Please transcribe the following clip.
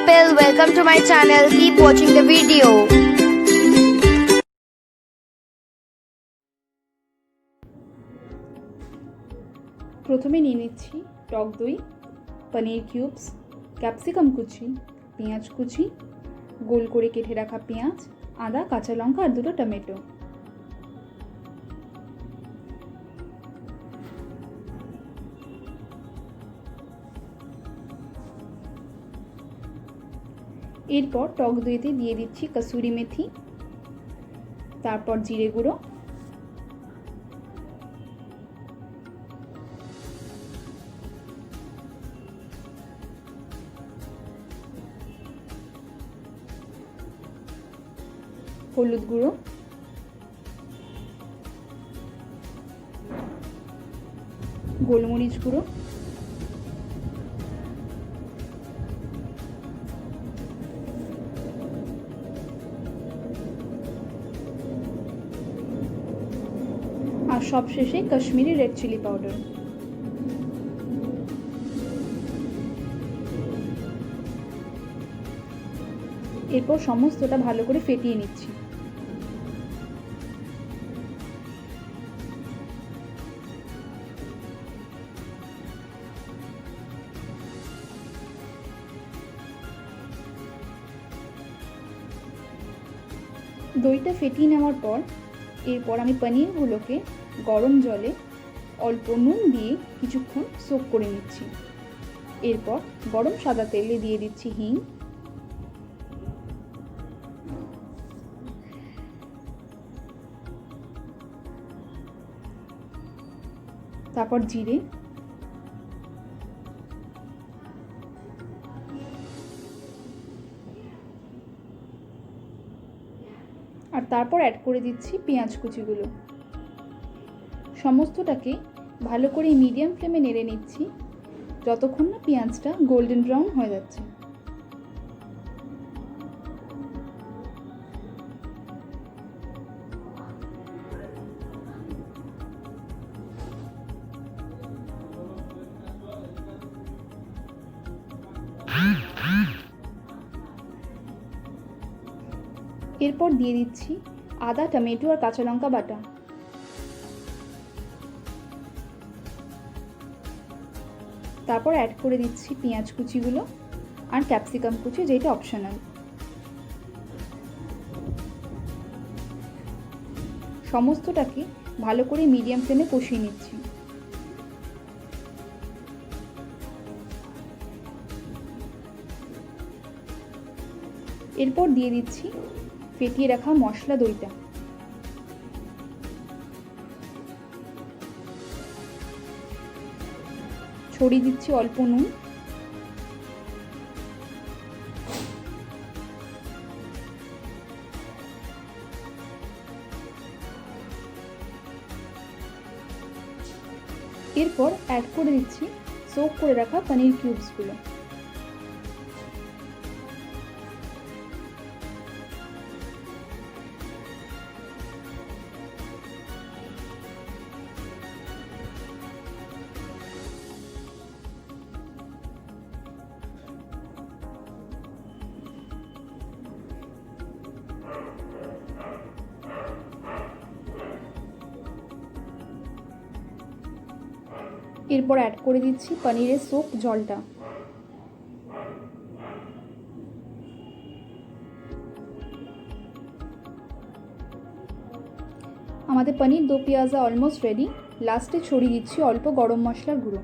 people, welcome to my channel. Keep watching the video. প্রথমে নিয়ে নিচ্ছি টক দই, পনির কিউবস, ক্যাপসিকাম কুচি, পেঁয়াজ কুচি, গোল করে কেটে রাখা পেঁয়াজ, আদা, কাঁচা লঙ্কা আর দুটো টমেটো। এরপর টক দইতে দিয়ে দিচ্ছি কসুরি মেথি, তারপর জিরে গুঁড়ো, হলুদ গুঁড়ো, গোলমরিচ গুঁড়ো, আর সবশেষে কাশ্মীরি রেড চিলি পাউডার। এরপর সমস্তটা ভালো করে ফেটিয়ে নিচ্ছি। দইটা ফেটিয়ে নেওয়ার পর এরপর আমি পনিরগুলোকে গরম জলে অল্প নুন দিয়ে কিছুক্ষণ সোক করে নিচ্ছি। এরপর গরম সাদা তেলে দিয়ে দিচ্ছি হিং, তারপর জিরে, আর তারপর অ্যাড করে দিচ্ছি পেঁয়াজ কুচিগুলো। সমস্তটাকে ভালো করে মিডিয়াম ফ্লেমে নেড়ে নিচ্ছি যতক্ষণ না পেঁয়াজটা গোল্ডেন ব্রাউন হয়ে যাচ্ছে। এরপর দিয়ে দিচ্ছি আদা, টমেটো আর কাঁচা লঙ্কা বাটা। তারপর অ্যাড করে দিচ্ছি পেঁয়াজ কুচিগুলো আর ক্যাপসিকাম কুচি, যেটা অপশনাল। সমস্তটাকে ভালো করে মিডিয়াম ফ্লেমে কষিয়ে নিচ্ছি। এরপর দিয়ে দিচ্ছি ফেটিয়ে রাখা মশলা দইটা। ছড়িয়ে দিচ্ছি অল্প নুন, এরপর অ্যাড করে দিচ্ছি সোক করে রাখা পনির কিউবসগুলো। এরপর অ্যাড করে দিচ্ছি পনিরের সোপ জলটা। আমাদের পনির দো পেঁয়াজা অলমোস্ট রেডি। লাস্টে ছড়িয়ে দিচ্ছি অল্প গরম মশলার গুঁড়ো।